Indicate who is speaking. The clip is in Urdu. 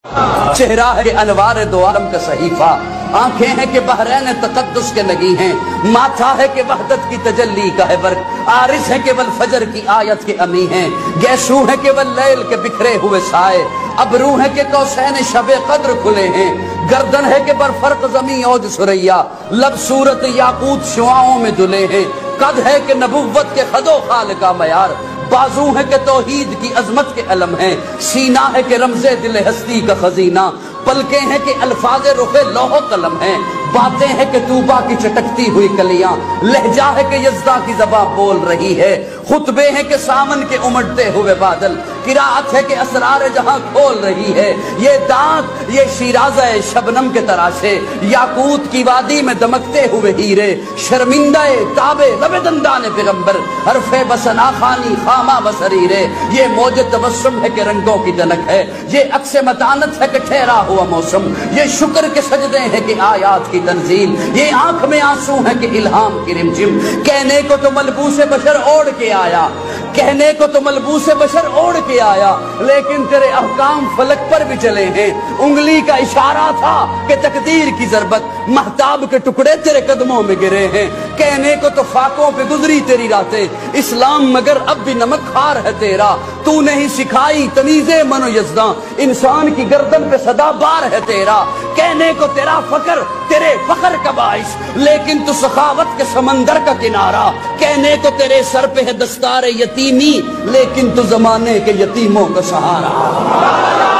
Speaker 1: چہرہ ہے انوار دو عالم کا صحیفہ، آنکھیں ہیں کہ بحرین تقدس کے لگی ہیں، ماتھا ہے کہ وحدت کی تجلی کا ہے برق، عارض ہے کہ والفجر کی آیت کے امی ہیں، گیسو ہے کہ واللیل کے بکھرے ہوئے سائے، ابرو ہے کہ قوسین شب قدر کھلے ہیں، گردن ہے کہ برفرق زمین اوج سریا، لب صورت یاقوت شعاؤں میں دلے ہیں، قد ہے کہ نبوت کے خد و خال کا معیار، بازو ہے کہ توحید کی عظمت کے علم ہیں، سینہ ہے کہ رمز دل ہستی کا خزینہ، پلکیں ہیں کہ الفاظ رخ لوح و قلم ہیں، باتیں ہیں کہ طوبا کی چٹکتی ہوئی کلیاں، لہجہ ہے کہ یزداں کی زبان بول رہی ہے، خطبے ہیں کہ سامن کے امڑتے ہوئے بادل، قرات ہے کہ اسرار جہاں کھول رہی ہے، یہ دانت یہ شیرازہ شبنم کے تراشے، یاقوت کی وادی میں دمکتے ہوئے ہیرے، شرمندہ تابے لب دندان پیغمبر، حرف بسنا خانی خامہ بسریرے، یہ موج تبسم ہے کہ رنگوں کی جنک ہے، یہ عکس متانت ہے کہ ٹھہرا ہوا موسم، یہ شکر کے سجدے ہیں کہ آیات کی تنزیل، یہ آنکھ میں آنسو ہے کہ الہام کی رمجم، کہنے کو تو ملبوس بشر اوڑھ کے آیا، کہنے کو تو ملبوس بشر اوڑھ کے آیا، لیکن تیرے احکام فلک پر بھی چلے ہیں، انگلی کا اشارہ تھا کہ تقدیر کی ضربت، مہتاب کے ٹکڑے تیرے قدموں میں گرے ہیں، کہنے کو تو فاقوں پہ گزری تیری راتیں، اسلام مگر اب بھی نمک خار ہے تیرا، تو نہیں سکھائی تمیز من و یزداں، انسان کی گردن پہ صدا بار ہے تیرا، کہنے کو تیرا فقر تیرے فخر کا باعث، لیکن تو سخاوت کے سمندر کا کنارہ، کہنے کو تیرے سر پہ ہے دستار یتیمی، لیکن تو زمانے کے یتیموں کا سہارا۔